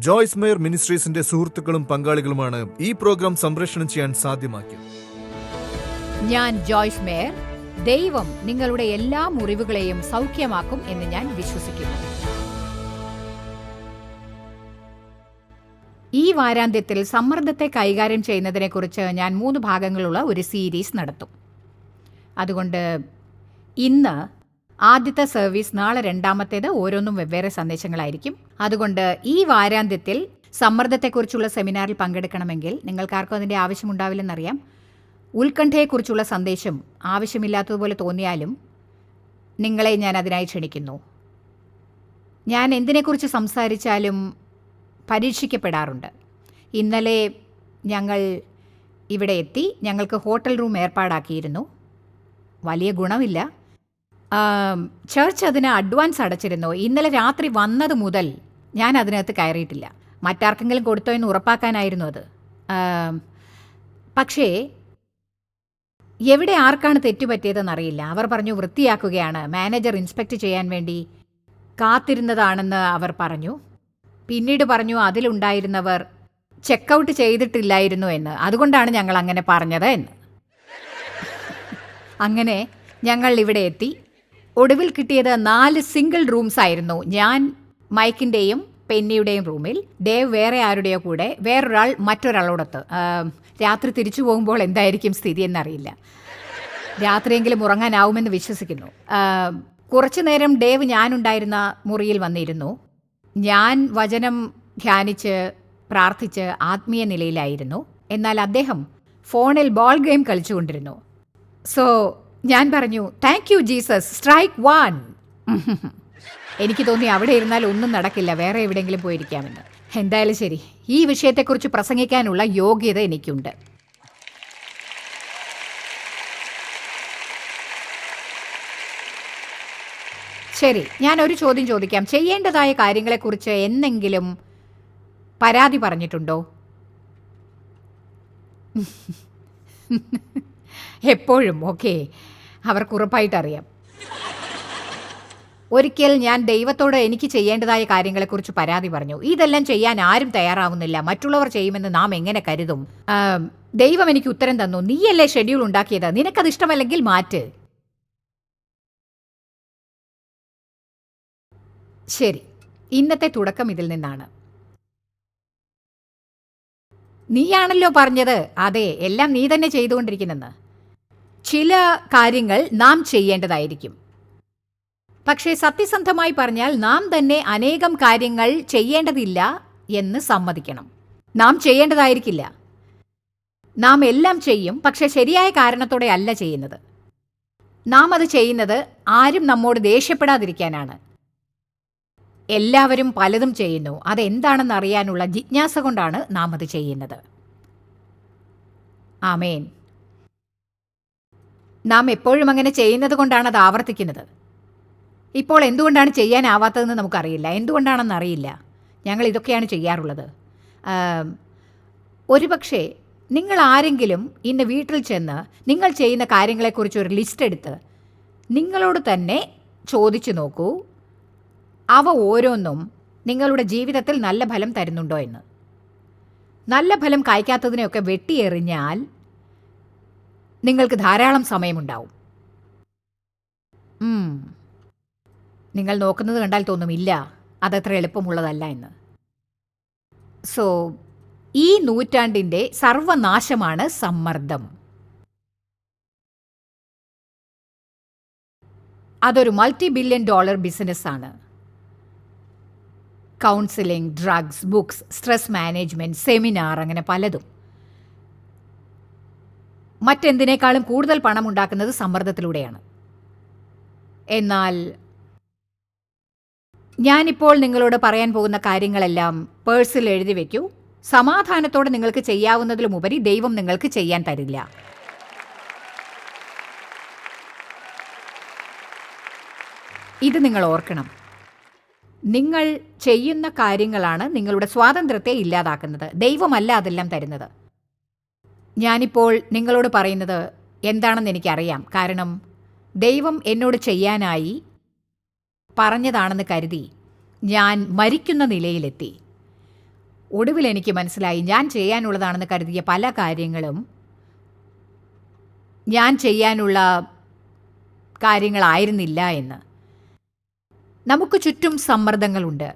Joyce mayor മിനിസ്ട്രീസിന്റെ സുഹൃത്തുക്കളും പങ്കാളികളുമാണ് ഈ programme സംപ്രേഷണം ചെയ്യാൻ സാധ്യമാക്കിയത്. ഞാൻ ജോയ്സ് മേയർ. ദൈവം നിങ്ങളുടെ എല്ലാ മുറിവുകളെയും സൗഖ്യമാക്കും എന്ന് ഞാൻ വിശ്വസിക്കുന്നു. ഈ വാരാന്ത്യത്തിൽ സമ്മർദ്ദത്തെ കൈകാര്യം ചെയ്യുന്നതിനെക്കുറിച്ച് ഞാൻ 3 ഭാഗങ്ങളുള്ള ഒരു സീരീസ് നടത്തും. അതുകൊണ്ട് ഇന്ന് ആദ്യത്തെ സർവീസ്, നാളെ രണ്ടാമത്തേത്, ഓരോന്നും വെവ്വേറെ സന്ദേശങ്ങളായിരിക്കും. അതുകൊണ്ട് ഈ വാരാന്ത്യത്തിൽ സമ്മർദ്ദത്തെക്കുറിച്ചുള്ള സെമിനാറിൽ പങ്കെടുക്കണമെങ്കിൽ നിങ്ങൾക്കാർക്കും അതിൻ്റെ ആവശ്യമുണ്ടാവില്ലെന്നറിയാം. ഉത്കണ്ഠയെക്കുറിച്ചുള്ള സന്ദേശം ആവശ്യമില്ലാത്തതുപോലെ തോന്നിയാലും നിങ്ങളെ ഞാൻ അതിനായി ക്ഷണിക്കുന്നു. ഞാൻ എന്തിനെക്കുറിച്ച് സംസാരിച്ചാലും പരീക്ഷിക്കപ്പെടാറുണ്ട്. ഇന്നലെ ഞങ്ങൾ ഇവിടെ എത്തി. ഞങ്ങൾക്ക് ഹോട്ടൽ റൂം ഏർപ്പാടാക്കിയിരുന്നു. വലിയ ഗുണമില്ല. ചർച്ച് അതിന് അഡ്വാൻസ് അടച്ചിരുന്നു. ഇന്നലെ രാത്രി വന്നത് മുതൽ ഞാൻ അതിനകത്ത് കയറിയിട്ടില്ല. മറ്റാർക്കെങ്കിലും കൊടുത്തോ എന്ന് ഉറപ്പാക്കാനായിരുന്നു അത്. പക്ഷേ എവിടെ ആർക്കാണ് തെറ്റുപറ്റിയതെന്നറിയില്ല. അവർ പറഞ്ഞു വൃത്തിയാക്കുകയാണ്, മാനേജർ ഇൻസ്പെക്ട് ചെയ്യാൻ വേണ്ടി കാത്തിരുന്നതാണെന്ന് അവർ പറഞ്ഞു. പിന്നീട് പറഞ്ഞു അതിലുണ്ടായിരുന്നവർ ചെക്കൗട്ട് ചെയ്തിട്ടില്ലായിരുന്നു എന്ന്. അതുകൊണ്ടാണ് ഞങ്ങൾ അങ്ങനെ പറഞ്ഞത് എന്ന്. അങ്ങനെ ഞങ്ങൾ ഇവിടെ എത്തി. ഒടുവിൽ കിട്ടിയത് 4 സിംഗിൾ റൂംസ് ആയിരുന്നു. ഞാൻ മൈക്കിൻ്റെയും പെന്നിയുടെയും റൂമിൽ, ദേവ് വേറെ ആരുടെയോ കൂടെ, വേറൊരാൾ മറ്റൊരാളോടൊത്ത്. രാത്രി തിരിച്ചു പോകുമ്പോൾ എന്തായിരിക്കും സ്ഥിതി എന്നറിയില്ല. രാത്രിയെങ്കിലും ഉറങ്ങാനാവുമെന്ന് വിശ്വസിക്കുന്നു. കുറച്ചു നേരം ഡേവ് ഞാനുണ്ടായിരുന്ന മുറിയിൽ വന്നിരുന്നു. ഞാൻ വചനം ധ്യാനിച്ച് പ്രാർത്ഥിച്ച് ആത്മീയ നിലയിലായിരുന്നു. എന്നാൽ അദ്ദേഹം ഫോണിൽ ബോൾ ഗെയിം കളിച്ചുകൊണ്ടിരുന്നു. സോ ഞാൻ പറഞ്ഞു, താങ്ക് യു ജീസസ്, സ്ട്രൈക്ക് 1. എനിക്ക് തോന്നി അവിടെ ഇരുന്നാൽ ഒന്നും നടക്കില്ല, വേറെ എവിടെയെങ്കിലും പോയിരിക്കാമെന്ന്. എന്തായാലും ശരി, ഈ വിഷയത്തെക്കുറിച്ച് പ്രസംഗിക്കാനുള്ള യോഗ്യത എനിക്കുണ്ട്. ശരി, ഞാൻ ഒരു ചോദ്യം ചോദിക്കാം. ചെയ്യേണ്ടതായ കാര്യങ്ങളെക്കുറിച്ച് എന്നെങ്കിലും പരാതി പറഞ്ഞിട്ടുണ്ടോ? എപ്പോഴും. ഓക്കെ, അവർക്ക് ഉറപ്പായിട്ടറിയാം. ഒരിക്കൽ ഞാൻ ദൈവത്തോട് എനിക്ക് ചെയ്യേണ്ടതായ കാര്യങ്ങളെക്കുറിച്ച് പരാതി പറഞ്ഞു. ഇതെല്ലാം ചെയ്യാൻ ആരും തയ്യാറാവുന്നില്ല, മറ്റുള്ളവർ ചെയ്യുമെന്ന് നാം എങ്ങനെ കരുതും? ദൈവം എനിക്ക് ഉത്തരം തന്നു, നീയല്ലേ ഷെഡ്യൂൾ ഉണ്ടാക്കിയത്, നിനക്കത് ഇഷ്ടമല്ലെങ്കിൽ മാറ്റ്. ശരി, ഇന്നത്തെ തുടക്കം ഇതിൽ നിന്നാണ്. നീയാണല്ലോ പറഞ്ഞത്. അതെ, എല്ലാം നീ തന്നെ ചെയ്തുകൊണ്ടിരിക്കുന്നെന്ന്. ചില കാര്യങ്ങൾ നാം ചെയ്യേണ്ടതായിരിക്കും. പക്ഷേ സത്യസന്ധമായി പറഞ്ഞാൽ നാം തന്നെ അനേകം കാര്യങ്ങൾ ചെയ്യേണ്ടതില്ല എന്ന് സമ്മതിക്കണം. നാം ചെയ്യേണ്ടതായിരിക്കില്ല. നാം എല്ലാം ചെയ്യും, പക്ഷെ ശരിയായ കാരണത്തോടെ അല്ല ചെയ്യുന്നത്. നാം അത് ചെയ്യുന്നത് ആരും നമ്മോട് ദേഷ്യപ്പെടാതിരിക്കാനാണ്. എല്ലാവരും പലതും ചെയ്യുന്നു. അതെന്താണെന്ന് അറിയാനുള്ള ജിജ്ഞാസ കൊണ്ടാണ് നാം അത് ചെയ്യുന്നത്. ആമേൻ. നാം എപ്പോഴും അങ്ങനെ ചെയ്യുന്നത് കൊണ്ടാണ് അത് ആവർത്തിക്കുന്നത്. ഇപ്പോൾ എന്തുകൊണ്ടാണ് ചെയ്യാനാവാത്തതെന്ന് നമുക്കറിയില്ല. എന്തുകൊണ്ടാണെന്നറിയില്ല. ഞങ്ങൾ ഇതൊക്കെയാണ് ചെയ്യാറുള്ളത്. ഒരുപക്ഷെ നിങ്ങൾ ആരെങ്കിലും ഇന്ന് വീട്ടിൽ ചെന്ന് നിങ്ങൾ ചെയ്യുന്ന കാര്യങ്ങളെക്കുറിച്ച് ഒരു ലിസ്റ്റ് എടുത്ത് നിങ്ങളോട് തന്നെ ചോദിച്ചു നോക്കൂ, അവ ഓരോന്നും നിങ്ങളുടെ ജീവിതത്തിൽ നല്ല ഫലം തരുന്നുണ്ടോ എന്ന്. നല്ല ഫലം കായ്ക്കാത്തതിനെയൊക്കെ വെട്ടിയെറിഞ്ഞാൽ നിങ്ങൾക്ക് ധാരാളം സമയമുണ്ടാവും. നിങ്ങൾ നോക്കുന്നത് കണ്ടാൽ തോന്നും, ഇല്ല, അതത്ര എളുപ്പമുള്ളതല്ല എന്ന്. സോ ഈ നൂറ്റാണ്ടിൻ്റെ സർവനാശമാണ് സമ്മർദ്ദം. അതൊരു $multi-billion ബിസിനസ്സാണ്. Counselling, drugs, books, stress management, seminar, അങ്ങനെ പലതും. മറ്റെന്തിനേക്കാളും കൂടുതൽ പണം ഉണ്ടാക്കുന്നത് സമ്മർദ്ദത്തിലൂടെയാണ്. എന്നാൽ ഞാനിപ്പോൾ നിങ്ങളോട് പറയാൻ പോകുന്ന കാര്യങ്ങളെല്ലാം പേഴ്സിൽ എഴുതി വയ്ക്കൂ. സമാധാനത്തോടെ നിങ്ങൾക്ക് ചെയ്യാവുന്നതിലുമുപരി ദൈവം നിങ്ങൾക്ക് ചെയ്യാൻ തരില്ല. ഇത് നിങ്ങൾ ഓർക്കണം. നിങ്ങൾ ചെയ്യുന്ന കാര്യങ്ങളാണ് നിങ്ങളുടെ സ്വാതന്ത്ര്യത്തെ ഇല്ലാതാക്കുന്നത്. ദൈവമല്ല അതെല്ലാം തരുന്നത്. ഞാനിപ്പോൾ നിങ്ങളോട് പറയുന്നത് എന്താണെന്ന് എനിക്കറിയാം. കാരണം ദൈവം എന്നോട് ചെയ്യാനായി പറഞ്ഞതാണെന്ന് കരുതി ഞാൻ മരിക്കുന്ന നിലയിലെത്തി. ഒടുവിൽ എനിക്ക് മനസ്സിലായി, ഞാൻ ചെയ്യാനുള്ളതാണെന്ന് കരുതിയ പല കാര്യങ്ങളും ഞാൻ ചെയ്യാനുള്ള കാര്യങ്ങളായിരുന്നില്ല എന്ന്. നമുക്ക് ചുറ്റും സമ്മർദ്ദങ്ങളുണ്ട്.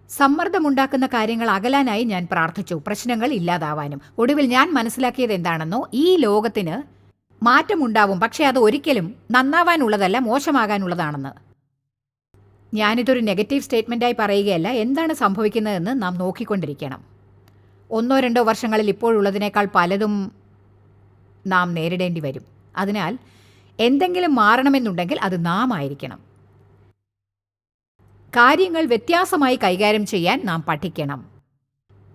സമ്മർദ്ദമുണ്ടാക്കുന്ന കാര്യങ്ങൾ അകലാനായി ഞാൻ പ്രാർത്ഥിച്ചു, പ്രശ്നങ്ങൾ ഇല്ലാതാവാനും. ഒടുവിൽ ഞാൻ മനസ്സിലാക്കിയത് എന്താണെന്നോ, ഈ ലോകത്തിന് മാറ്റമുണ്ടാവും, പക്ഷേ അത് ഒരിക്കലും നന്നാവാനുള്ളതല്ല, മോശമാകാനുള്ളതാണെന്ന്. ഞാനിതൊരു നെഗറ്റീവ് സ്റ്റേറ്റ്മെൻറ്റായി പറയുകയല്ല. എന്താണ് സംഭവിക്കുന്നതെന്ന് നാം നോക്കിക്കൊണ്ടിരിക്കണം. 1-2 വർഷങ്ങളിൽ ഇപ്പോഴുള്ളതിനേക്കാൾ പലതും നാം നേരിടേണ്ടി വരും. അതിനാൽ എന്തെങ്കിലും മാറണമെന്നുണ്ടെങ്കിൽ അത് നാം ആയിരിക്കണം. കാര്യങ്ങൾ വ്യത്യാസമായി കൈകാര്യം ചെയ്യാൻ നാം പഠിക്കണം.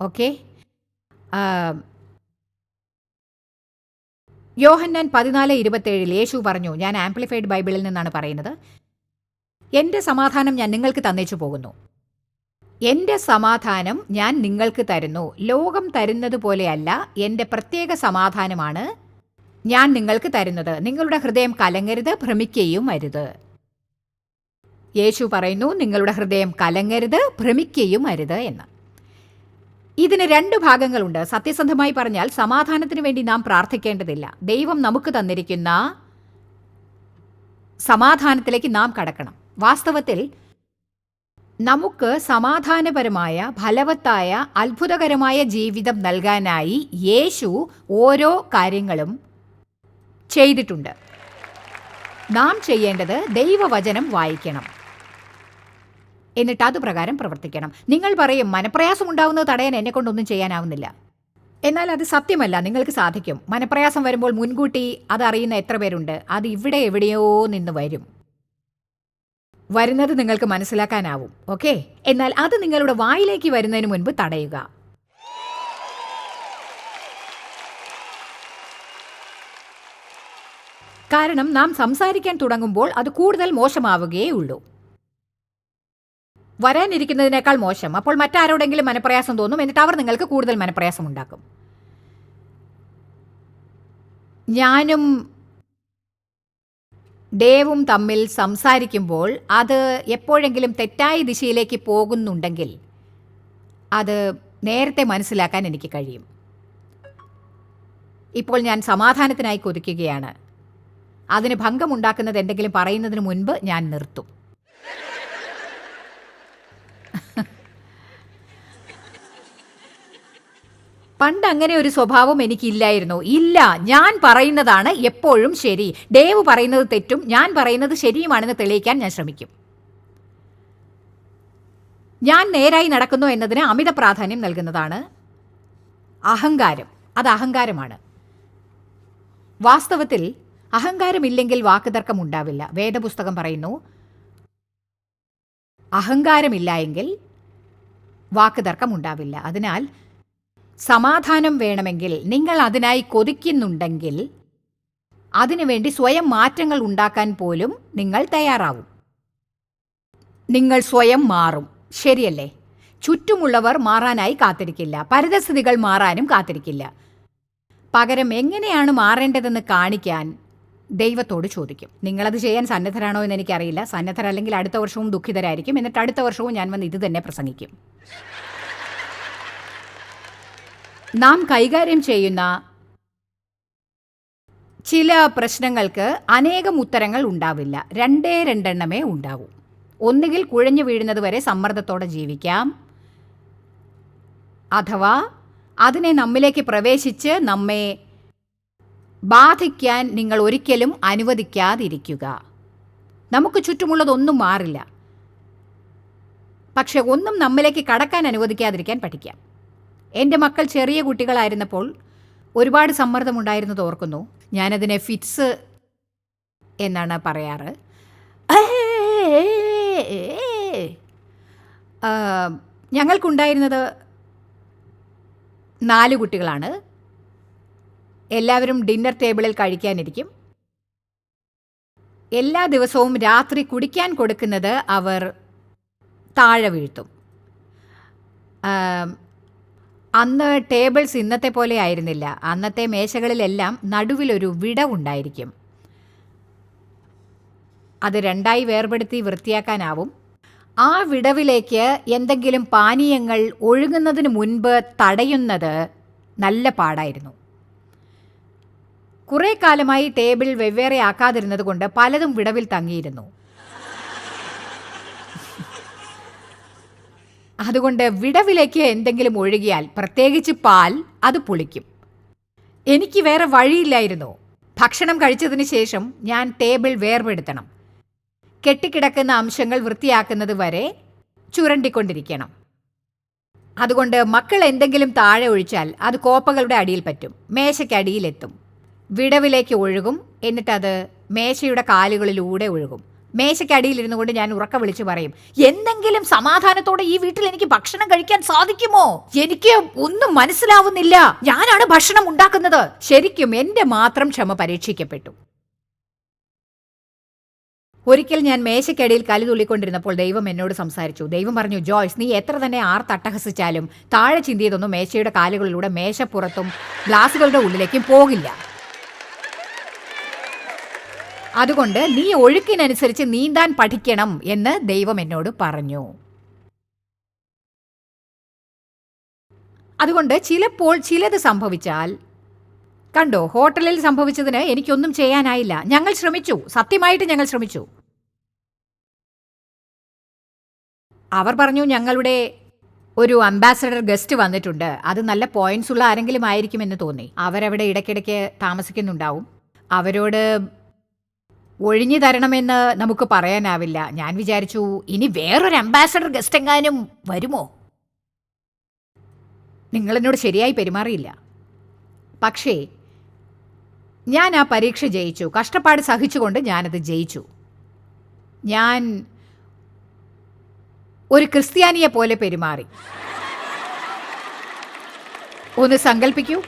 ഓക്കെ. യോഹന്നാൻ 14:27 യേശു പറഞ്ഞു, ഞാൻ ആംപ്ലിഫൈഡ് ബൈബിളിൽ നിന്നാണ് പറയുന്നത്, എൻ്റെ സമാധാനം ഞാൻ നിങ്ങൾക്ക് തന്നേച്ചു പോകുന്നു. എൻ്റെ സമാധാനം ഞാൻ നിങ്ങൾക്ക് തരുന്നു. ലോകം തരുന്നത് പോലെയല്ല, എൻ്റെ പ്രത്യേക സമാധാനമാണ് ഞാൻ നിങ്ങൾക്ക് തരുന്നത്. നിങ്ങളുടെ ഹൃദയം കലങ്ങരുത്, ഭ്രമിക്കുകയും അരുത്. യേശു പറയുന്നു, നിങ്ങളുടെ ഹൃദയം കലങ്ങരുത്, ഭ്രമിക്കുകയും അരുത് എന്ന്. ഇതിന് 2 ഭാഗങ്ങളുണ്ട്. സത്യസന്ധമായി പറഞ്ഞാൽ സമാധാനത്തിന് വേണ്ടി നാം പ്രാർത്ഥിക്കേണ്ടതില്ല. ദൈവം നമുക്ക് തന്നിരിക്കുന്ന സമാധാനത്തിലേക്ക് നാം കടക്കണം. വാസ്തവത്തിൽ നമുക്ക് സമാധാനപരമായ, ഫലവത്തായ, അത്ഭുതകരമായ ജീവിതം നൽകാനായി യേശു ഓരോ കാര്യങ്ങളും ചെയ്തിട്ടുണ്ട്. നാം ചെയ്യേണ്ടത് ദൈവവചനം വായിക്കണം, എന്നിട്ട് അതുപ്രകാരം പ്രവർത്തിക്കണം. നിങ്ങൾ പറയും, മനപ്രയാസം ഉണ്ടാവുന്നത് തടയാൻ എന്നെക്കൊണ്ടൊന്നും ചെയ്യാനാവുന്നില്ല. എന്നാൽ അത് സത്യമല്ല. നിങ്ങൾക്ക് സാധിക്കും. മനപ്രയാസം വരുമ്പോൾ മുൻകൂട്ടി അതറിയുന്ന എത്ര പേരുണ്ട്? അത് ഇവിടെ എവിടെയോ നിന്ന് വരും. വരുന്നത് നിങ്ങൾക്ക് മനസ്സിലാക്കാനാവും. ഓക്കെ. എന്നാൽ അത് നിങ്ങളുടെ വായിലേക്ക് വരുന്നതിന് മുൻപ് തടയുക. കാരണം നാം സംസാരിക്കാൻ തുടങ്ങുമ്പോൾ അത് കൂടുതൽ മോശമാവുകയേ ഉള്ളൂ. വരാനിരിക്കുന്നതിനേക്കാൾ മോശം. അപ്പോൾ മറ്റാരോടെങ്കിലും മനപ്രയാസം തോന്നും, എന്നിട്ട് അവർ നിങ്ങൾക്ക് കൂടുതൽ മനപ്രയാസം ഉണ്ടാക്കും. ഞാനും ദേവും തമ്മിൽ സംസാരിക്കുമ്പോൾ അത് എപ്പോഴെങ്കിലും തെറ്റായ ദിശയിലേക്ക് പോകുന്നുണ്ടെങ്കിൽ അത് നേരത്തെ മനസ്സിലാക്കാൻ എനിക്ക് കഴിയും. ഇപ്പോൾ ഞാൻ സമാധാനത്തിനായി കൊതിക്കുകയാണ്. അതിന് ഭംഗമുണ്ടാക്കുന്നത് എന്തെങ്കിലും പറയുന്നതിന് മുൻപ് ഞാൻ നിർത്തും. പണ്ട് അങ്ങനെ ഒരു സ്വഭാവം എനിക്കില്ലായിരുന്നു. ഇല്ല, ഞാൻ പറയുന്നതാണ് എപ്പോഴും ശരി. ദേവ് പറയുന്നത് തെറ്റും ഞാൻ പറയുന്നത് ശരിയുമാണെന്ന് തെളിയിക്കാൻ ഞാൻ ശ്രമിക്കും. ഞാൻ നേരായി നടക്കുന്നു എന്നതിന് അമിത പ്രാധാന്യം നൽകുന്നതാണ് അഹങ്കാരം. അത് അഹങ്കാരമാണ്. വാസ്തവത്തിൽ അഹങ്കാരമില്ലെങ്കിൽ വാക്കുതർക്കം ഉണ്ടാവില്ല. വേദപുസ്തകം പറയുന്നു, അഹങ്കാരമില്ല എങ്കിൽ വാക്കുതർക്കം ഉണ്ടാവില്ല. അതിനാൽ സമാധാനം വേണമെങ്കിൽ, നിങ്ങൾ അതിനായി കൊതിക്കുന്നുണ്ടെങ്കിൽ, അതിനുവേണ്ടി സ്വയം മാറ്റങ്ങൾ ഉണ്ടാക്കാൻ പോലും നിങ്ങൾ തയ്യാറാവും. നിങ്ങൾ സ്വയം മാറും. ശരിയല്ലേ? ചുറ്റുമുള്ളവർ മാറാനായി കാത്തിരിക്കില്ല. പരിതസ്ഥിതികൾ മാറാനും കാത്തിരിക്കില്ല. പകരം എങ്ങനെയാണ് മാറേണ്ടതെന്ന് കാണിക്കാൻ ദൈവത്തോട് ചോദിക്കും. നിങ്ങളത് ചെയ്യാൻ സന്നദ്ധരാണോ എന്ന് എനിക്കറിയില്ല. സന്നദ്ധരല്ലെങ്കിൽ അടുത്ത വർഷവും ദുഃഖിതരായിരിക്കും. എന്നിട്ട് അടുത്ത വർഷവും ഞാൻ വന്ന് ഇത് തന്നെ പ്രസംഗിക്കും. നാം കൈകാര്യം ചെയ്യുന്ന ചില പ്രശ്നങ്ങൾക്ക് അനേകം ഉത്തരങ്ങൾ ഉണ്ടാവില്ല. 2 ഉണ്ടാവൂ. ഒന്നുകിൽ കുഴഞ്ഞു വീഴുന്നത് വരെ സമ്മർദ്ദത്തോടെ ജീവിക്കാം, അഥവാ അതിനെ നമ്മിലേക്ക് പ്രവേശിച്ച് നമ്മെ ബാധിക്കാൻ നിങ്ങൾ ഒരിക്കലും അനുവദിക്കാതിരിക്കുക. നമുക്ക് ചുറ്റുമുള്ളതൊന്നും മാറില്ല, പക്ഷെ ഒന്നും നമ്മിലേക്ക് കടക്കാൻ അനുവദിക്കാതിരിക്കാൻ പഠിക്കാം. എൻ്റെ മക്കൾ ചെറിയ കുട്ടികളായിരുന്നപ്പോൾ ഒരുപാട് സമ്മർദ്ദമുണ്ടായിരുന്നത് ഓർക്കുന്നു. ഞാനതിനെ ഫിറ്റ്സ് എന്നാണ് പറയാറ്. ഞങ്ങൾക്കുണ്ടായിരുന്നത് 4 കുട്ടികളാണ്. എല്ലാവരും ഡിന്നർ ടേബിളിൽ കഴിക്കാനിരിക്കും. എല്ലാ ദിവസവും രാത്രി കുടിക്കാൻ കൊടുക്കുന്നത് അവർ താഴെ വീഴ്ത്തും. അന്ന് ടേബിൾസ് ഇന്നത്തെ പോലെ ആയിരുന്നില്ല. അന്നത്തെ മേശകളിലെല്ലാം നടുവിലൊരു വിടവുണ്ടായിരിക്കും. അത് 2ആയി വേർപെടുത്തി വൃത്തിയാക്കാനാവും. ആ വിടവിലേക്ക് എന്തെങ്കിലും പാനീയങ്ങൾ ഒഴുകുന്നതിന് മുൻപ് തടയുന്നത് നല്ല പാടായിരുന്നു. കുറേ കാലമായി ടേബിൾ വെവ്വേറെ ആക്കാതിരുന്നത് കൊണ്ട് പലതും വിടവിൽ തങ്ങിയിരുന്നു. അതുകൊണ്ട് വിടവിലേക്ക് എന്തെങ്കിലും ഒഴുകിയാൽ, പ്രത്യേകിച്ച് പാൽ, അത് പുളിക്കും. എനിക്ക് വേറെ വഴിയില്ലായിരുന്നു. ഭക്ഷണം കഴിച്ചതിന് ശേഷം ഞാൻ ടേബിൾ വേർപെടുത്തണം. കെട്ടിക്കിടക്കുന്ന അംശങ്ങൾ വൃത്തിയാക്കുന്നത് വരെ ചുരണ്ടിക്കൊണ്ടിരിക്കണം. അതുകൊണ്ട് മക്കൾ എന്തെങ്കിലും താഴെ ഒഴിച്ചാൽ അത് കോപ്പകളുടെ അടിയിൽ പറ്റും, മേശയ്ക്കടിയിലെത്തും, വിടവിലേക്ക് ഒഴുകും, എന്നിട്ടത് മേശയുടെ കാലുകളിലൂടെ ഒഴുകും. മേശയ്ക്കടിയിലിരുന്നു കൊണ്ട് ഞാൻ ഉറക്ക വിളിച്ചു പറയും, എന്തെങ്കിലും സമാധാനത്തോടെ ഈ വീട്ടിൽ എനിക്ക് ഭക്ഷണം കഴിക്കാൻ സാധിക്കുമോ? എനിക്ക് ഒന്നും മനസ്സിലാവുന്നില്ല. ഞാനാണ് ഭക്ഷണം ഉണ്ടാക്കുന്നത്. ശരിക്കും എന്റെ മാത്രം ക്ഷമ പരീക്ഷിക്കപ്പെട്ടു. ഒരിക്കൽ ഞാൻ മേശയ്ക്കടിയിൽ കല്ല് തുള്ളിക്കൊണ്ടിരുന്നപ്പോൾ ദൈവം എന്നോട് സംസാരിച്ചു. ദൈവം പറഞ്ഞു, ജോയ്സ്, നീ എത്ര തന്നെ തട്ടഹസിച്ചാലും താഴെ ചിന്തിയതൊന്നും മേശയുടെ കാലുകളിലൂടെ മേശപ്പുറത്തും ഗ്ലാസുകളുടെ ഉള്ളിലേക്കും പോകില്ല. അതുകൊണ്ട് നീ ഒഴുക്കിനനുസരിച്ച് നീന്താൻ പഠിക്കണം എന്ന് ദൈവം എന്നോട് പറഞ്ഞു. അതുകൊണ്ട് ചിലപ്പോൾ ചിലത് സംഭവിച്ചാൽ, കണ്ടോ, ഹോട്ടലിൽ സംഭവിച്ചതിന് എനിക്കൊന്നും ചെയ്യാനായില്ല. ഞങ്ങൾ ശ്രമിച്ചു, സത്യമായിട്ട് ഞങ്ങൾ ശ്രമിച്ചു. അവർ പറഞ്ഞു, ഞങ്ങളുടെ ഒരു അംബാസഡർ ഗസ്റ്റ് വന്നിട്ടുണ്ട്, അത് നല്ല പോയിന്റ്സ് ഉള്ള ആരെങ്കിലും ആയിരിക്കുമെന്ന് തോന്നി. അവരവിടെ ഇടയ്ക്കിടയ്ക്ക് താമസിക്കുന്നുണ്ടാവും. അവരോട് ഒഴിഞ്ഞു തരണമെന്ന് നമുക്ക് പറയാനാവില്ല. ഞാൻ വിചാരിച്ചു, ഇനി വേറൊരു അംബാസഡർ ഗസ്റ്റ് എങ്ങാനും വരുമോ? നിങ്ങളെന്നോട് ശരിയായി പെരുമാറിയില്ല. പക്ഷേ ഞാൻ ആ പരീക്ഷ ജയിച്ചു. കഷ്ടപ്പാട് സഹിച്ചുകൊണ്ട് ഞാനത് ജയിച്ചു. ഞാൻ ഒരു ക്രിസ്ത്യാനിയെ പോലെ പെരുമാറി. ഒന്ന് സങ്കല്പിക്കൂ,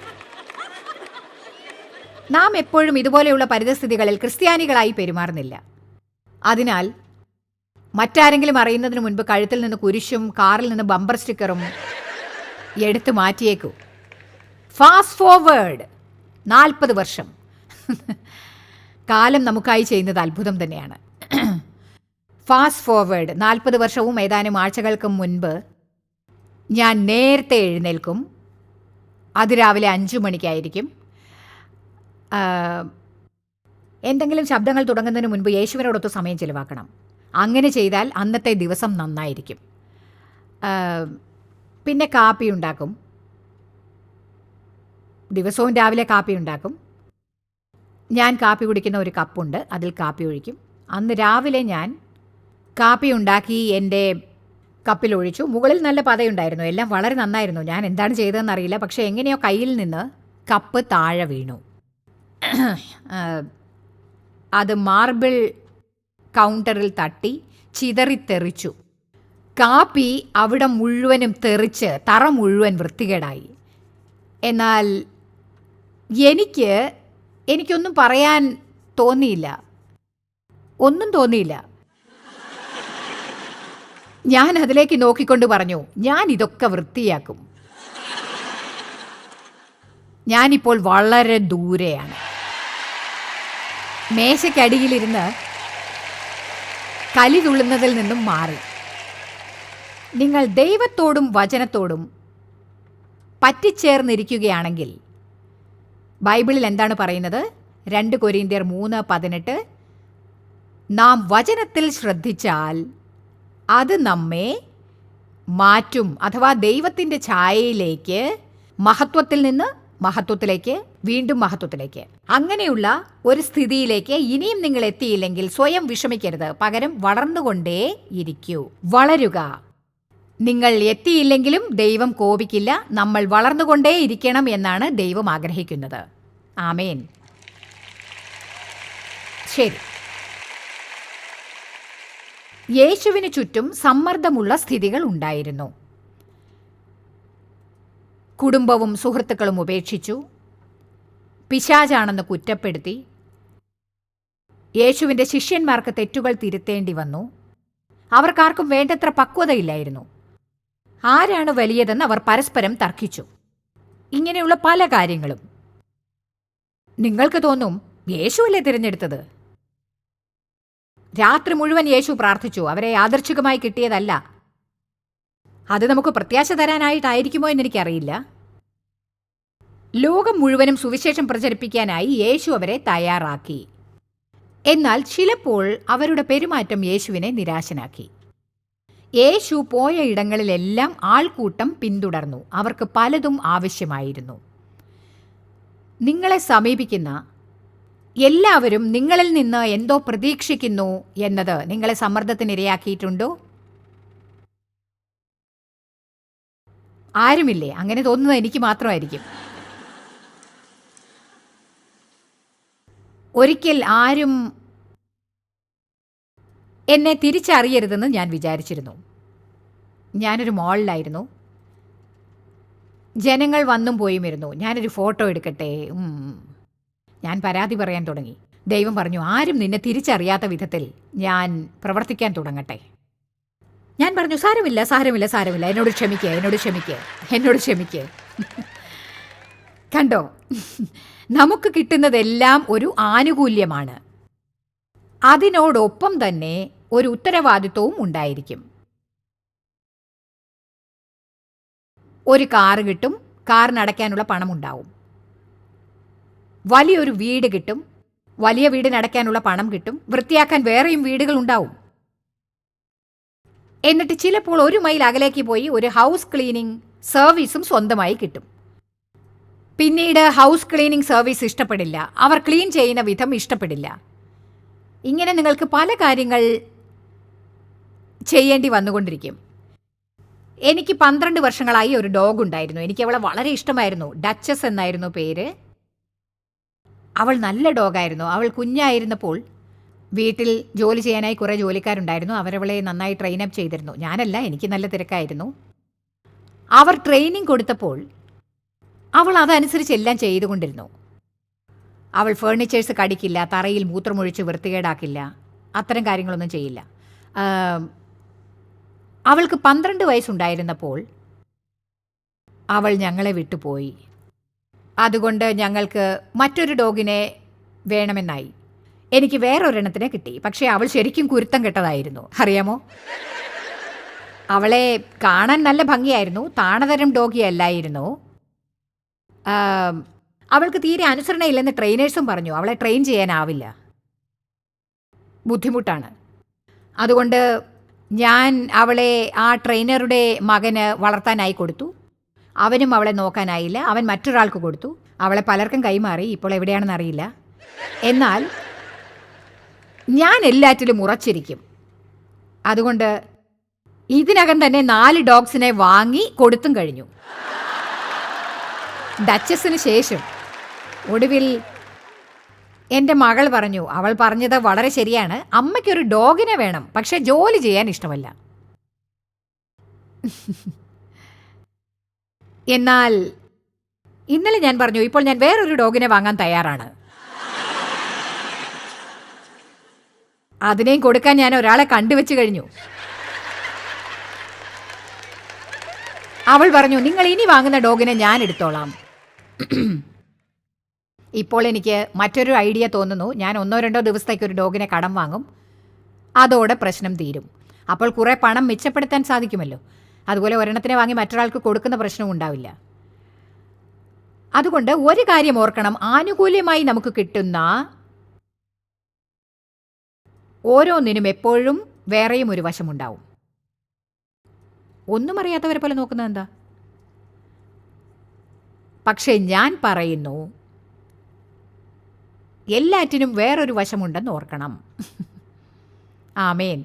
നാം എപ്പോഴും ഇതുപോലെയുള്ള പരിതസ്ഥിതികളിൽ ക്രിസ്ത്യാനികളായി പെരുമാറുന്നില്ല. അതിനാൽ മറ്റാരെങ്കിലും അറിയുന്നതിന് മുൻപ് കഴുത്തിൽ നിന്ന് കുരിശും കാറിൽ നിന്ന് ബമ്പർ സ്റ്റിക്കറും എടുത്തു മാറ്റിയേക്കൂ. ഫാസ്റ്റ് ഫോർവേഡ് 40 വർഷം. കാലം നമുക്കായി ചെയ്യുന്നത് അത്ഭുതം തന്നെയാണ്. ഫാസ്റ്റ് ഫോർവേഡ് 40 വർഷവും ഏതാനും ആഴ്ചകൾക്ക് മുൻപ് ഞാൻ നേരത്തെ എഴുന്നേൽക്കും. അതിരാവിലെ 5 മണിക്കായിരിക്കും. എന്തെങ്കിലും ശബ്ദങ്ങൾ തുടങ്ങുന്നതിന് മുൻപ് യേശുവിനോടൊത്ത് സമയം ചിലവാക്കണം. അങ്ങനെ ചെയ്താൽ അന്നത്തെ ദിവസം നന്നായിരിക്കും. പിന്നെ കാപ്പി ഉണ്ടാക്കും. ദിവസവും രാവിലെ കാപ്പി ഉണ്ടാക്കും. ഞാൻ കാപ്പി കുടിക്കുന്ന ഒരു കപ്പുണ്ട്, അതിൽ കാപ്പി ഒഴിക്കും. അന്ന് രാവിലെ ഞാൻ കാപ്പി ഉണ്ടാക്കി എൻ്റെ കപ്പിലൊഴിച്ചു. മുകളിൽ നല്ല പതയുണ്ടായിരുന്നു, എല്ലാം വളരെ നന്നായിരുന്നു. ഞാൻ എന്താണ് ചെയ്തതെന്ന് അറിയില്ല, പക്ഷേ എങ്ങനെയോ കയ്യിൽ നിന്ന് കപ്പ് താഴെ വീണു. അത് മാർബിൾ കൗണ്ടറിൽ തട്ടി ചിതറിത്തെറിച്ചു. കാപ്പി അവിടെ മുഴുവനും തെറിച്ച് തറ മുഴുവൻ വൃത്തികേടായി. എന്നാൽ എനിക്കൊന്നും പറയാൻ തോന്നിയില്ല, ഒന്നും തോന്നിയില്ല. ഞാൻ അതിലേക്ക് നോക്കിക്കൊണ്ട് പറഞ്ഞു, ഞാൻ ഇതൊക്കെ വൃത്തിയാക്കും. ഞാനിപ്പോൾ വളരെ ദൂരെയാണ്. മേശയ്ക്കടിയിലിരുന്ന് കലി തുള്ളുന്നതിൽ നിന്നും മാറി. നിങ്ങൾ ദൈവത്തോടും വചനത്തോടും പറ്റിച്ചേർന്നിരിക്കുകയാണെങ്കിൽ, ബൈബിളിൽ എന്താണ് പറയുന്നത്? 2 കൊരിന്ത്യർ 3:18, നാം വചനത്തിൽ ശ്രദ്ധിച്ചാൽ അത് നമ്മെ മാറ്റും, അഥവാ ദൈവത്തിൻ്റെ ഛായയിലേക്ക്, മഹത്വത്തിൽ നിന്ന് മഹത്വത്തിലേക്ക്, വീണ്ടും മഹത്വത്തിലേക്ക്. അങ്ങനെയുള്ള ഒരു സ്ഥിതിയിലേക്ക് ഇനിയും നിങ്ങൾ എത്തിയില്ലെങ്കിൽ സ്വയം വിഷമിക്കരുത്, പകരം വളർന്നുകൊണ്ടേ ഇരിക്കൂ. വളരുക. നിങ്ങൾ എത്തിയില്ലെങ്കിലും ദൈവം കോപിക്കില്ല. നമ്മൾ വളർന്നുകൊണ്ടേ ഇരിക്കണം എന്നാണ് ദൈവം ആഗ്രഹിക്കുന്നത്. ആമേൻ. ശരി. യേശുവിന് ചുറ്റും സമ്മർദ്ദമുള്ള സ്ഥിതികൾ ഉണ്ടായിരുന്നു. കുടുംബവും സുഹൃത്തുക്കളും ഉപേക്ഷിച്ചു. പിശാചാണെന്ന് കുറ്റപ്പെടുത്തി. യേശുവിൻ്റെ ശിഷ്യന്മാർക്ക് തെറ്റുകൾ തിരുത്തേണ്ടി വന്നു. അവർക്കാർക്കും വേണ്ടത്ര പക്വതയില്ലായിരുന്നു. ആരാണ് വലിയതെന്ന് അവർ പരസ്പരം തർക്കിച്ചു. ഇങ്ങനെയുള്ള പല കാര്യങ്ങളും. നിങ്ങൾക്ക് തോന്നും, യേശുവല്ലേ തിരഞ്ഞെടുത്തത്? രാത്രി മുഴുവൻ യേശു പ്രാർത്ഥിച്ചു. അവരെ യാദൃച്ഛികമായി കിട്ടിയതല്ല. അത് നമുക്ക് പ്രത്യാശ തരാനായിട്ടായിരിക്കുമോ എന്നെനിക്കറിയില്ല. ലോകം മുഴുവനും സുവിശേഷം പ്രചരിപ്പിക്കാനായി യേശു അവരെ തയ്യാറാക്കി. എന്നാൽ ചിലപ്പോൾ അവരുടെ പെരുമാറ്റം യേശുവിനെ നിരാശനാക്കി. യേശു പോയ ഇടങ്ങളിലെല്ലാം ആൾക്കൂട്ടം പിന്തുടർന്നു. അവർക്ക് പലതും ആവശ്യമായിരുന്നു. നിങ്ങളെ സമീപിക്കുന്ന എല്ലാവരും നിങ്ങളിൽ നിന്ന് എന്തോ പ്രതീക്ഷിക്കുന്നു എന്നത് നിങ്ങളെ സമ്മർദ്ദത്തിനിരയാക്കിയിട്ടുണ്ടോ? ആരുമില്ലേ? അങ്ങനെ തോന്നുന്നത് എനിക്ക് മാത്രമായിരിക്കും. ഒരിക്കൽ ആരും എന്നെ തിരിച്ചറിയരുതെന്ന് ഞാൻ വിചാരിച്ചിരുന്നു. ഞാനൊരു മാളിലായിരുന്നു. ജനങ്ങൾ വന്നും പോയും ഇരുന്നു. ഞാനൊരു ഫോട്ടോ എടുക്കട്ടെ. ഞാൻ പരാതി പറയാൻ തുടങ്ങി. ദൈവം പറഞ്ഞു, ആരും നിന്നെ തിരിച്ചറിയാത്ത വിധത്തിൽ ഞാൻ പ്രവർത്തിക്കാൻ തുടങ്ങട്ടെ. ഞാൻ പറഞ്ഞു, സാരമില്ല സാരമില്ല സാരമില്ല, എന്നോട് ക്ഷമിക്കുക. കണ്ടോ, നമുക്ക് കിട്ടുന്നതെല്ലാം ഒരു ആനുകൂല്യമാണ്. അതിനോടൊപ്പം തന്നെ ഒരു ഉത്തരവാദിത്വവും ഉണ്ടായിരിക്കും. ഒരു കാറ് കിട്ടും, കാറിനടയ്ക്കാനുള്ള പണമുണ്ടാവും. വലിയൊരു വീട് കിട്ടും, വലിയ വീടിനടയ്ക്കാനുള്ള പണം കിട്ടും. വൃത്തിയാക്കാൻ വേറെയും വീടുകൾ ഉണ്ടാവും. എന്നിട്ട് ചിലപ്പോൾ 1 മൈൽ അകലേക്ക് പോയി ഒരു ഹൗസ് ക്ലീനിങ് സർവീസും സ്വന്തമായി കിട്ടും. പിന്നീട് ഹൗസ് ക്ലീനിങ് സർവീസ് ഇഷ്ടപ്പെടില്ല, അവർ ക്ലീൻ ചെയ്യുന്ന വിധം ഇഷ്ടപ്പെടില്ല. ഇങ്ങനെ നിങ്ങൾക്ക് പല കാര്യങ്ങൾ ചെയ്യേണ്ടി വന്നുകൊണ്ടിരിക്കും. എനിക്ക് 12 വർഷങ്ങളായി ഒരു ഡോഗ് ഉണ്ടായിരുന്നു. എനിക്ക് അവളെ വളരെ ഇഷ്ടമായിരുന്നു. ഡച്ചസ് എന്നായിരുന്നു പേര്. അവൾ നല്ല ഡോഗായിരുന്നു. അവൾ കുഞ്ഞായിരുന്നപ്പോൾ വീട്ടിൽ ജോലി ചെയ്യാനായി കുറേ ജോലിക്കാരുണ്ടായിരുന്നു. അവരവളെ നന്നായി ട്രെയിനപ്പ് ചെയ്തിരുന്നു. ഞാനല്ല, എനിക്ക് നല്ല തിരക്കായിരുന്നു. അവർ ട്രെയിനിങ് കൊടുത്തപ്പോൾ അവൾ അതനുസരിച്ച് എല്ലാം ചെയ്തുകൊണ്ടിരുന്നു. അവൾ ഫേർണിച്ചേഴ്സ് കടിക്കില്ല, തറയിൽ മൂത്രമൊഴിച്ച് വൃത്തികേടാക്കില്ല, അത്തരം കാര്യങ്ങളൊന്നും ചെയ്യില്ല. അവൾക്ക് 12 വയസ്സുണ്ടായിരുന്നപ്പോൾ അവൾ ഞങ്ങളെ വിട്ടുപോയി. അതുകൊണ്ട് ഞങ്ങൾക്ക് മറ്റൊരു ഡോഗിനെ വേണമെന്നായി. എനിക്ക് വേറൊരെണ്ണത്തിനെ കിട്ടി. പക്ഷേ അവൾ ശരിക്കും കുരുത്തം കെട്ടതായിരുന്നു, അറിയാമോ? അവളെ കാണാൻ നല്ല ഭംഗിയായിരുന്നു. താണതരം ഡോഗി അല്ലായിരുന്നു. അവൾക്ക് തീരെ അനുസരണയില്ലെന്ന് ട്രെയിനേഴ്സും പറഞ്ഞു. അവളെ ട്രെയിൻ ചെയ്യാനാവില്ല, ബുദ്ധിമുട്ടാണ്. അതുകൊണ്ട് ഞാൻ അവളെ ആ ട്രെയിനറുടെ മകന് വളർത്താനായി കൊടുത്തു. അവനും അവളെ നോക്കാനായില്ല. അവൻ മറ്റൊരാൾക്ക് കൊടുത്തു. അവളെ പലർക്കും കൈമാറി. ഇപ്പോൾ എവിടെയാണെന്ന് അറിയില്ല. എന്നാൽ ഞാൻ എല്ലാറ്റിലും ഉറച്ചിരിക്കും. അതുകൊണ്ട് ഇതിനകം തന്നെ 4 ഡോഗ്സിനെ വാങ്ങി കൊടുത്തും കഴിഞ്ഞു. ഡച്ചസിന് ശേഷം ഒടുവിൽ എൻ്റെ മകൾ പറഞ്ഞു, അവൾ പറഞ്ഞത് വളരെ ശരിയാണ്, അമ്മയ്ക്കൊരു ഡോഗിനെ വേണം, പക്ഷെ ജോലി ചെയ്യാൻ ഇഷ്ടമല്ല. എന്നാൽ ഇന്നലെ ഞാൻ പറഞ്ഞു, ഇപ്പോൾ ഞാൻ വേറൊരു ഡോഗിനെ വാങ്ങാൻ തയ്യാറാണ്. അതിനെയും കൊടുക്കാൻ ഞാൻ ഒരാളെ കണ്ടുവച്ച് കഴിഞ്ഞു. അവൾ പറഞ്ഞു, നിങ്ങൾ ഇനി വാങ്ങുന്ന ഡോഗിനെ ഞാൻ എടുത്തോളാം. ഇപ്പോൾ എനിക്ക് മറ്റൊരു ഐഡിയ തോന്നുന്നു. ഞാൻ 1-2 ദിവസത്തേക്ക് ഒരു ഡോഗിനെ കടം വാങ്ങും. അതോടെ പ്രശ്നം തീരും. അപ്പോൾ കുറേ പണം മിച്ചപ്പെടുത്താൻ സാധിക്കുമല്ലോ. അതുപോലെ ഒരെണ്ണത്തിനെ വാങ്ങി മറ്റൊരാൾക്ക് കൊടുക്കുന്ന പ്രശ്നവും ഉണ്ടാവില്ല. അതുകൊണ്ട് ഒരു കാര്യം ഓർക്കണം, ആനുകൂല്യമായി നമുക്ക് കിട്ടുന്ന ഓരോന്നിനും എപ്പോഴും വേറെയും ഒരു വശമുണ്ടാവും. ഒന്നും അറിയാത്തവരെ പോലെ നോക്കുന്നത് എന്താ? പക്ഷേ ഞാൻ പറയുന്നു, എല്ലാറ്റിനും വേറൊരു വശമുണ്ടെന്ന് ഓർക്കണം. ആമേൻ.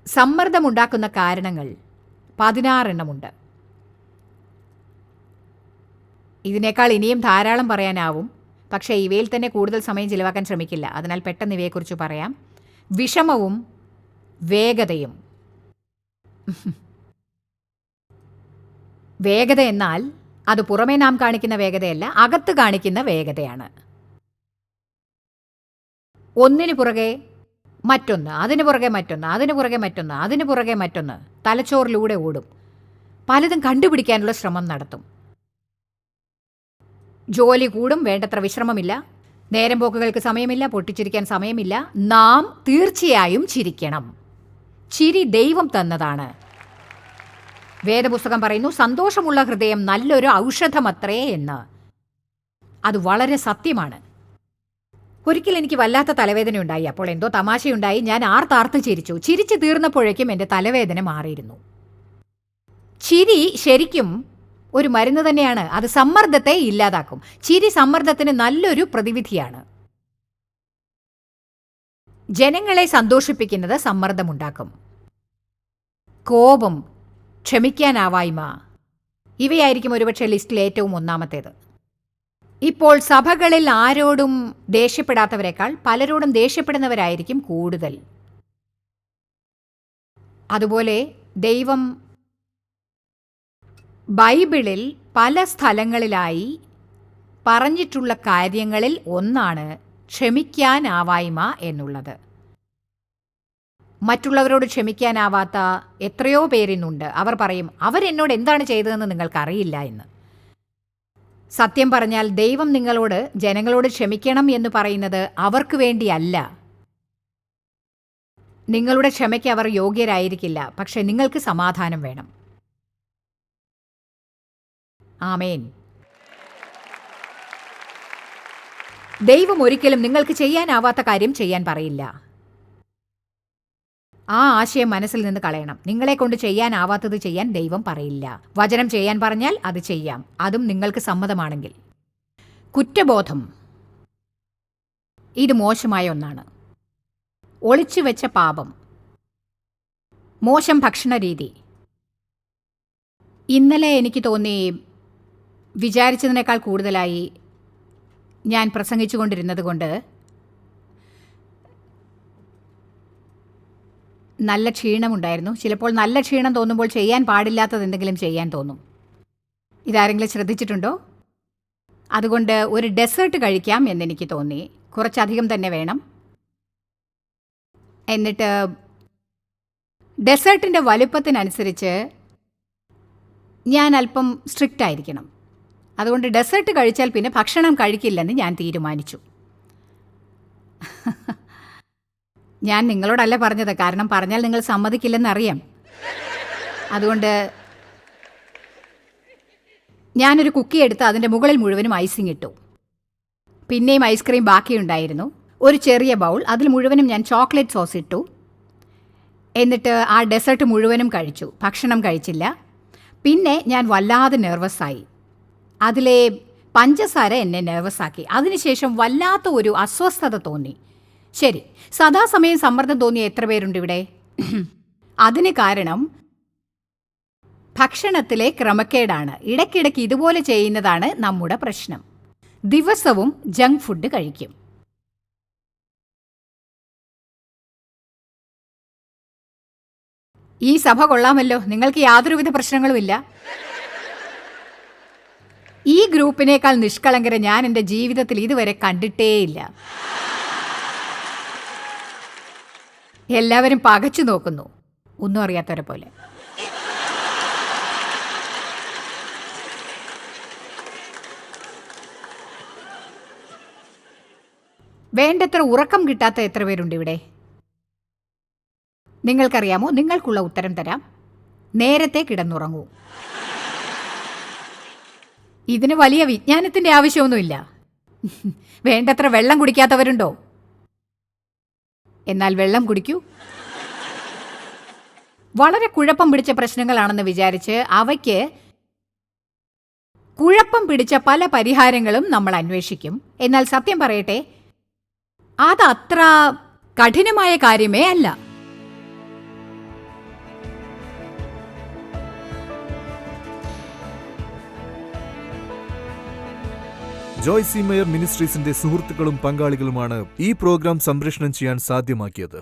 സമ്മർദ്ദമുണ്ടാക്കുന്ന കാരണങ്ങൾ 16 എണ്ണമുണ്ട്. ഇതിനേക്കാൾ ഇനിയും ധാരാളം പറയാനാവും. പക്ഷേ ഇവയിൽ തന്നെ കൂടുതൽ സമയം ചിലവാക്കാൻ ശ്രമിക്കില്ല. അതിനാൽ പെട്ടെന്ന് ഇവയെക്കുറിച്ച് പറയാം. വിഷമവും വേഗതയും. വേഗത എന്നാൽ അത് പുറമേ നാം കാണിക്കുന്ന വേഗതയല്ല, അകത്ത് കാണിക്കുന്ന വേഗതയാണ്. ഒന്നിനു പുറകെ മറ്റൊന്ന്, അതിനു പുറകെ മറ്റൊന്ന്, അതിനു പുറകെ മറ്റൊന്ന്, അതിനു പുറകെ മറ്റൊന്ന് തലച്ചോറിലൂടെ ഓടും. പലതും കണ്ടുപിടിക്കാനുള്ള ശ്രമം നടത്തും. ജോലി കൂടും, വേണ്ടത്ര വിശ്രമമില്ല. നേരം പോക്കുകൾക്ക് സമയമില്ല, പൊട്ടിച്ചിരിക്കാൻ സമയമില്ല. നാം തീർച്ചയായും ചിരിക്കണം. ചിരി ദൈവം തന്നതാണ്. വേദപുസ്തകം പറയുന്നു, സന്തോഷമുള്ള ഹൃദയം നല്ലൊരു ഔഷധമത്രേ എന്ന്. അത് വളരെ സത്യമാണ്. ഒരിക്കൽ എനിക്ക് വല്ലാത്ത തലവേദന ഉണ്ടായി. അപ്പോൾ എന്തോ തമാശയുണ്ടായി. ഞാൻ ആർത്താർത്ത് ചിരിച്ചു. ചിരിച്ചു തീർന്നപ്പോഴേക്കും എൻ്റെ തലവേദന മാറിയിരുന്നു. ചിരി ശരിക്കും ഒരു മരുന്ന് തന്നെയാണ്. അത് സമ്മർദ്ദത്തെ ഇല്ലാതാക്കും. ചിരി സമ്മർദ്ദത്തിന് നല്ലൊരു പ്രതിവിധിയാണ്. ജനങ്ങളെ സന്തോഷിപ്പിക്കുന്നത് സമ്മർദ്ദമുണ്ടാക്കും. കോപം, ക്ഷമിക്കാനാവായ്മ, ഇവയായിരിക്കും ഒരുപക്ഷെ ലിസ്റ്റിൽ ഏറ്റവും ഒന്നാമത്തേത്. ഇപ്പോൾ സഭകളിൽ ആരോടും ദേഷ്യപ്പെടാത്തവരെക്കാൾ പലരോടും ദേഷ്യപ്പെടുന്നവരായിരിക്കും കൂടുതൽ. അതുപോലെ ദൈവം ബൈബിളിൽ പല സ്ഥലങ്ങളിലായി പറഞ്ഞിട്ടുള്ള കാര്യങ്ങളിൽ ഒന്നാണ് ക്ഷമിക്കാനാവായ്മ എന്നുള്ളത്. മറ്റുള്ളവരോട് ക്ഷമിക്കാനാവാത്ത എത്രയോ പേരിന്നുണ്ട്. അവർ പറയും, അവരെന്നോട് എന്താണ് ചെയ്തതെന്ന് നിങ്ങൾക്കറിയില്ല എന്ന്. സത്യം പറഞ്ഞാൽ ദൈവം നിങ്ങളോട്, ജനങ്ങളോട് ക്ഷമിക്കണം എന്ന് പറയുന്നത് അവർക്ക് വേണ്ടിയല്ല. നിങ്ങളുടെ ക്ഷമയ്ക്ക് അവർ യോഗ്യരായിരിക്കില്ല. പക്ഷെ നിങ്ങൾക്ക് സമാധാനം വേണം. ആമേൻ. ദൈവം ഒരിക്കലും നിങ്ങൾക്ക് ചെയ്യാനാവാത്ത കാര്യം ചെയ്യാൻ പറയില്ല. ആ ആശയം മനസ്സിൽ നിന്ന് കളയണം. നിങ്ങളെ കൊണ്ട് ചെയ്യാനാവാത്തത് ചെയ്യാൻ ദൈവം പറയില്ല. വചനം ചെയ്യാൻ പറഞ്ഞാൽ അത് ചെയ്യാം, അതും നിങ്ങൾക്ക് സമ്മതമാണെങ്കിൽ. കുറ്റബോധം, ഇത് മോശമായ ഒന്നാണ്. ഒളിച്ചുവെച്ച പാപം, മോശം ഭക്ഷണരീതി. ഇന്നലെ എനിക്ക് തോന്നി വിചാരിച്ചതിനേക്കാൾ കൂടുതലായി ഞാൻ പ്രസംഗിച്ചു കൊണ്ടിരുന്നത് കൊണ്ട് നല്ല ക്ഷീണമുണ്ടായിരുന്നു. ചിലപ്പോൾ നല്ല ക്ഷീണം തോന്നുമ്പോൾ ചെയ്യാൻ പാടില്ലാത്തത് എന്തെങ്കിലും ചെയ്യാൻ തോന്നും. ഇതാരെങ്കിലും ശ്രദ്ധിച്ചിട്ടുണ്ടോ? അതുകൊണ്ട് ഒരു ഡെസേർട്ട് കഴിക്കാം എന്നെനിക്ക് തോന്നി. കുറച്ചധികം തന്നെ വേണം. എന്നിട്ട് ഡെസേർട്ടിൻ്റെ വലുപ്പത്തിനനുസരിച്ച് ഞാൻ അല്പം സ്ട്രിക്റ്റ് ആയിരിക്കണം. അതുകൊണ്ട് ഡെസേർട്ട് കഴിച്ചാൽ പിന്നെ ഭക്ഷണം കഴിക്കില്ലെന്ന് ഞാൻ തീരുമാനിച്ചു. ഞാൻ നിങ്ങളോടല്ല പറഞ്ഞത്, കാരണം പറഞ്ഞാൽ നിങ്ങൾ സമ്മതിക്കില്ലെന്നറിയാം. അതുകൊണ്ട് ഞാനൊരു കുക്കി എടുത്ത് അതിൻ്റെ മുകളിൽ മുഴുവനും ഐസിങ് ഇട്ടു. പിന്നെയും ഐസ്ക്രീം ബാക്കിയുണ്ടായിരുന്നു. ഒരു ചെറിയ ബൗൾ, അതിൽ മുഴുവനും ഞാൻ ചോക്ലേറ്റ് സോസ് ഇട്ടു. എന്നിട്ട് ആ ഡെസേർട്ട് മുഴുവനും കഴിച്ചു. ഭക്ഷണം കഴിച്ചില്ല. പിന്നെ ഞാൻ വല്ലാതെ നെർവസായി. അതിലെ പഞ്ചസാര എന്നെ നെർവസാക്കി. അതിനുശേഷം വല്ലാത്ത ഒരു അസ്വസ്ഥത തോന്നി. ശരി, സദാസമയം സമ്മർദ്ദം തോന്നിയ എത്ര പേരുണ്ട് ഇവിടെ? അതിന് കാരണം ഭക്ഷണത്തിലെ ക്രമക്കേടാണ്. ഇടയ്ക്കിടയ്ക്ക് ഇതുപോലെ ചെയ്യുന്നതാണ് നമ്മുടെ പ്രശ്നം. ദിവസവും ജങ്ക് ഫുഡ് കഴിക്കും. ഈ സഭ കൊള്ളാമല്ലോ, നിങ്ങൾക്ക് യാതൊരുവിധ പ്രശ്നങ്ങളുമില്ല. ഈ ഗ്രൂപ്പിനേക്കാൾ നിഷ്കളങ്കരെ ഞാൻ എൻ്റെ ജീവിതത്തിൽ ഇതുവരെ കണ്ടിട്ടേയില്ല. എല്ലാവരും പകച്ചു നോക്കുന്നു, ഒന്നും അറിയാത്തവരെ പോലെ. വേണ്ടത്ര ഉറക്കം കിട്ടാത്ത എത്ര പേരുണ്ട് ഇവിടെ? നിങ്ങൾക്കറിയാമോ? നിങ്ങൾക്കുള്ള ഉത്തരം തരാം. നേരത്തെ കിടന്നുറങ്ങൂ. ഇതിന് വലിയ വിജ്ഞാനത്തിൻ്റെ ആവശ്യമൊന്നുമില്ല. വേണ്ടത്ര വെള്ളം കുടിക്കാത്തവരുണ്ടോ? എന്നാൽ വെള്ളം കുടിക്കൂ. വളരെ കുഴപ്പം പിടിച്ച പ്രശ്നങ്ങളാണെന്ന് വിചാരിച്ച് അവയ്ക്ക് കുഴപ്പം പിടിച്ച പല പരിഹാരങ്ങളും നമ്മൾ അന്വേഷിക്കും. എന്നാൽ സത്യം പറയട്ടെ, അതത്ര കഠിനമായ കാര്യമേ അല്ല. ജോയ് സി മേയർ മിനിസ്ട്രീസിന്റെ സുഹൃത്തുക്കളും പങ്കാളികളുമാണ് ഈ പ്രോഗ്രാം സംപ്രേഷണം ചെയ്യാൻ സാധ്യമാക്കിയത്.